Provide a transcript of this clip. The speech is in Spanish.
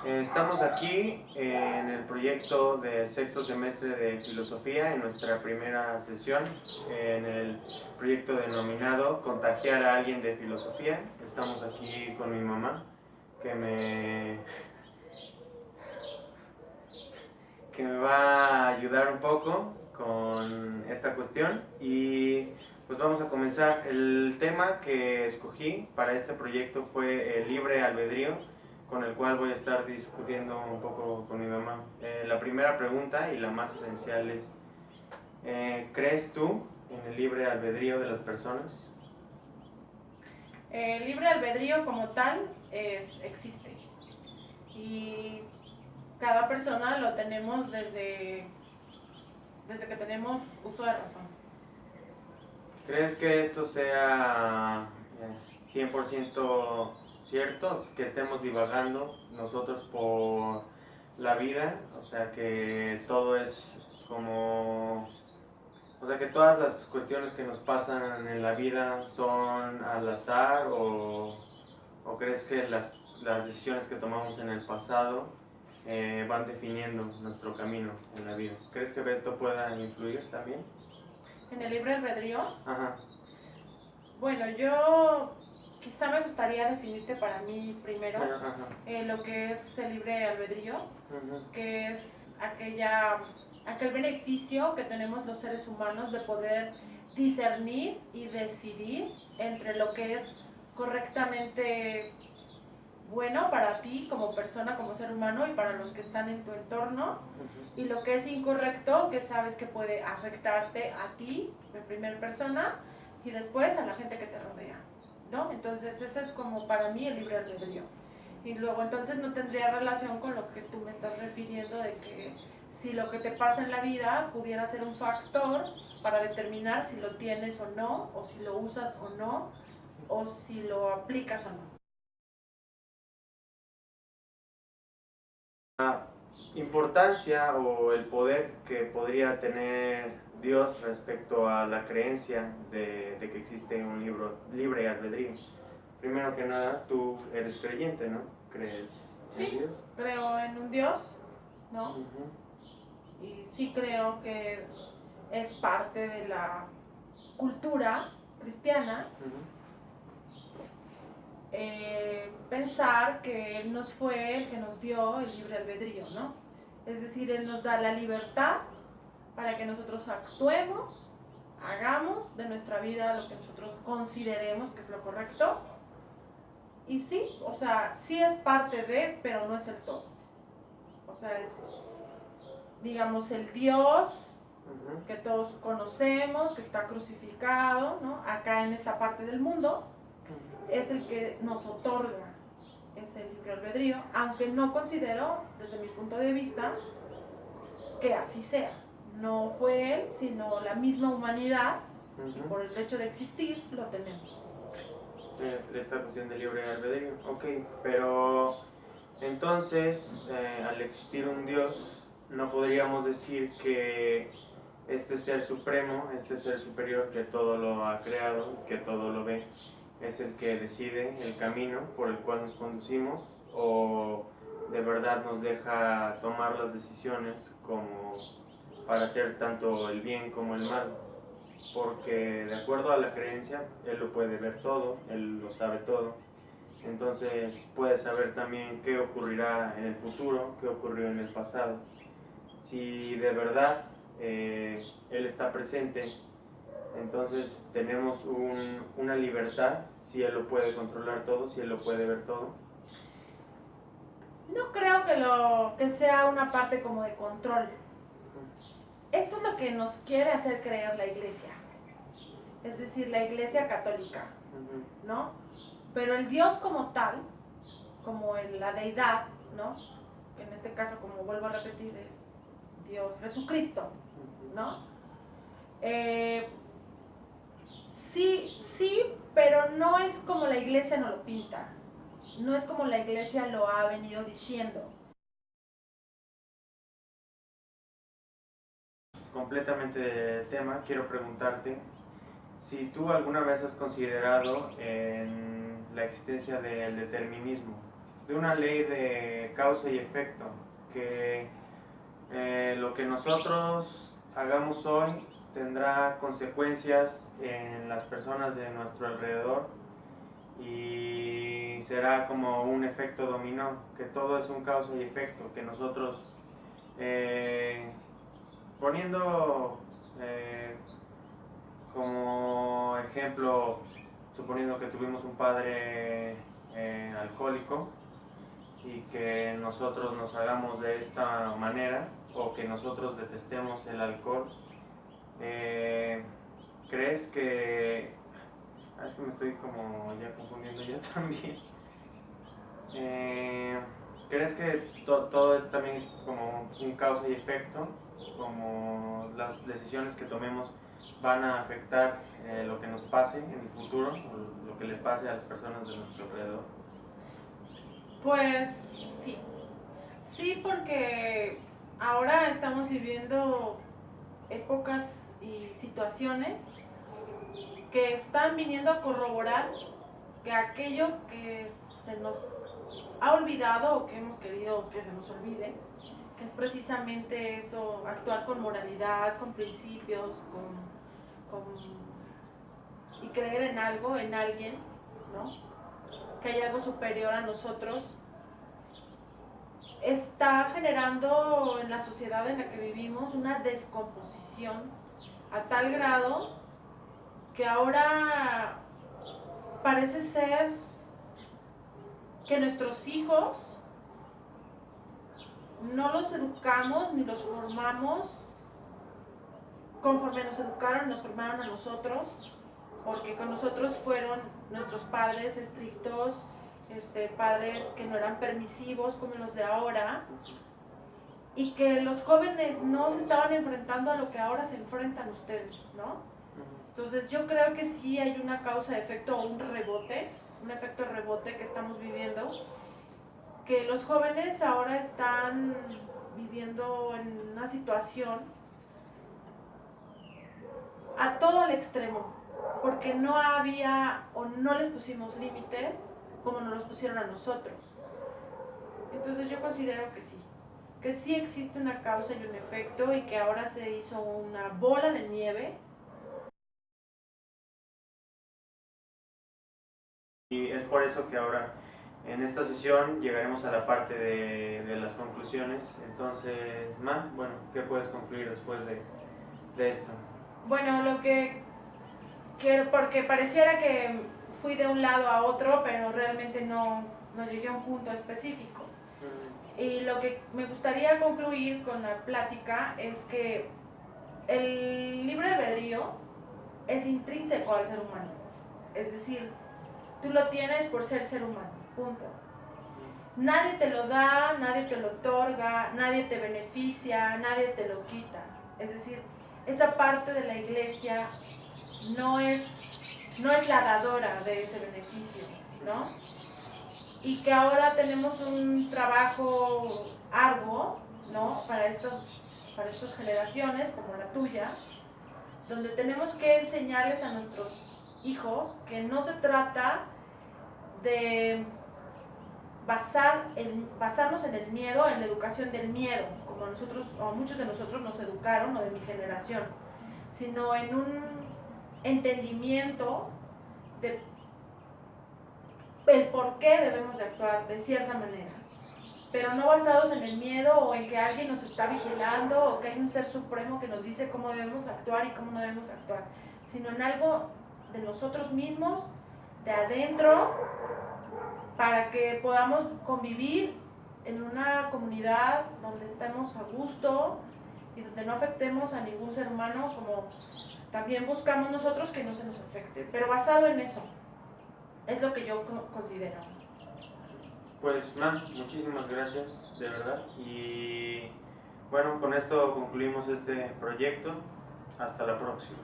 Estamos aquí en el proyecto del sexto semestre de filosofía, en nuestra primera sesión, en el proyecto denominado Contagiar a alguien de filosofía. Estamos aquí con mi mamá, que me va a ayudar un poco con esta cuestión y pues vamos a comenzar. El tema que escogí para este proyecto fue el libre albedrío, con el cual voy a estar discutiendo un poco con mi mamá. La primera pregunta y la más esencial es, ¿crees tú en el libre albedrío de las personas? El libre albedrío como tal existe y cada persona lo tenemos desde que tenemos uso de razón. ¿Crees que esto sea 100% cierto? Que estemos divagando nosotros por la vida, o sea que todo es como... O sea que todas las cuestiones que nos pasan en la vida son al azar o crees que las decisiones que tomamos en el pasado van definiendo nuestro camino en la vida. ¿Crees que esto pueda influir también? En el libre albedrío, Ajá. bueno, yo quizá me gustaría definirte para mí primero Ajá. lo que es el libre albedrío, Ajá. que es aquel beneficio que tenemos los seres humanos de poder discernir y decidir entre lo que es correctamente bueno para ti como persona, como ser humano y para los que están en tu entorno, y lo que es incorrecto, que sabes que puede afectarte a ti en primera persona y después a la gente que te rodea, ¿no? Entonces ese es como para mí el libre albedrío. Y luego entonces no tendría relación con lo que tú me estás refiriendo de que si lo que te pasa en la vida pudiera ser un factor para determinar si lo tienes o no, o si lo usas o no, o si lo aplicas o no. La importancia o el poder que podría tener Dios respecto a la creencia de que existe un libre albedrío. Primero que nada, tú eres creyente, ¿no? ¿Crees en Sí, Dios? creo en un Dios, ¿no? Y sí creo que es parte de la cultura cristiana pensar que Él nos fue el que nos dio el libre albedrío, ¿no? Es decir, Él nos da la libertad para que nosotros actuemos, hagamos de nuestra vida lo que nosotros consideremos que es lo correcto. Y sí, o sea, sí es parte de, pero no es el todo. O sea, es, digamos, el Dios que todos conocemos, que está crucificado, ¿no? Acá en esta parte del mundo, es el que nos otorga ese libre albedrío, aunque no considero, desde mi punto de vista, que así sea. No fue él, sino la misma humanidad, y por el hecho de existir, lo tenemos. Esta cuestión de libre albedrío, ok, pero entonces, al existir un Dios, no podríamos decir que este ser supremo, este ser superior que todo lo ha creado, que todo lo ve, es el que decide el camino por el cual nos conducimos, o de verdad nos deja tomar las decisiones como para hacer tanto el bien como el mal, porque de acuerdo a la creencia, Él lo puede ver todo, Él lo sabe todo, entonces puede saber también qué ocurrirá en el futuro, qué ocurrió en el pasado. Si de verdad Él está presente, entonces tenemos una libertad, si Él lo puede controlar todo, si Él lo puede ver todo. No creo que sea una parte como de control. Eso es lo que nos quiere hacer creer la iglesia. Es decir, la iglesia católica, ¿no? Pero el Dios como tal, como la deidad, ¿no? Que en este caso, como vuelvo a repetir, es Dios Jesucristo, ¿no? Sí, sí, pero no es como la iglesia nos lo pinta. No es como la iglesia lo ha venido diciendo. Completamente de tema, quiero preguntarte si tú alguna vez has considerado en la existencia del determinismo. de una ley de causa y efecto, que lo que nosotros hagamos hoy tendrá consecuencias en las personas de nuestro alrededor y será como un efecto dominó, que todo es un causa y efecto, que nosotros poniendo como ejemplo, suponiendo que tuvimos un padre alcohólico y que nosotros nos hagamos de esta manera o que nosotros detestemos el alcohol, ¿crees que... es que me estoy como ya confundiendo yo también. ¿Crees que todo es también como un causa y efecto? Como las decisiones que tomemos van a afectar lo que nos pase en el futuro o lo que le pase a las personas de nuestro alrededor. Pues sí, sí, porque ahora estamos viviendo épocas y situaciones que están viniendo a corroborar que aquello que se nos ha olvidado o que hemos querido que se nos olvide, que es precisamente eso, actuar con moralidad, con principios, y creer en algo, en alguien, ¿no? Que hay algo superior a nosotros, está generando en la sociedad en la que vivimos una descomposición a tal grado que ahora parece ser que nuestros hijos no los educamos ni los formamos conforme nos educaron, nos formaron a nosotros, porque con nosotros fueron nuestros padres estrictos, padres que no eran permisivos como los de ahora, y que los jóvenes no se estaban enfrentando a lo que ahora se enfrentan ustedes, ¿no? Entonces yo creo que sí hay una causa-efecto o un efecto rebote que estamos viviendo, que los jóvenes ahora están viviendo en una situación a todo el extremo, porque no había o no les pusimos límites como nos los pusieron a nosotros. Entonces yo considero que sí existe una causa y un efecto y que ahora se hizo una bola de nieve. Y es por eso que ahora en esta sesión llegaremos a la parte de las conclusiones. Entonces, Ma, bueno, ¿qué puedes concluir después de esto? Bueno, lo que quiero, porque pareciera que fui de un lado a otro, pero realmente no llegué a un punto específico. Y lo que me gustaría concluir con la plática es que el libre albedrío es intrínseco al ser humano. Es decir, tú lo tienes por ser humano, punto. Nadie te lo da, nadie te lo otorga, nadie te beneficia, nadie te lo quita. Es decir, esa parte de la iglesia no es la dadora de ese beneficio, ¿no? Y que ahora tenemos un trabajo arduo, ¿no? Para estas generaciones como la tuya, donde tenemos que enseñarles a nuestros hijos que no se trata de basarnos en el miedo, en la educación del miedo, como nosotros o muchos de nosotros nos educaron, o de mi generación, sino en un entendimiento de el por qué debemos de actuar de cierta manera, pero no basados en el miedo o en que alguien nos está vigilando o que hay un ser supremo que nos dice cómo debemos actuar y cómo no debemos actuar, sino en algo de nosotros mismos, de adentro, para que podamos convivir en una comunidad donde estemos a gusto y donde no afectemos a ningún ser humano, como también buscamos nosotros que no se nos afecte, pero basado en eso. Es lo que yo considero. Pues, Ma, muchísimas gracias, de verdad. Y bueno, con esto concluimos este proyecto. Hasta la próxima.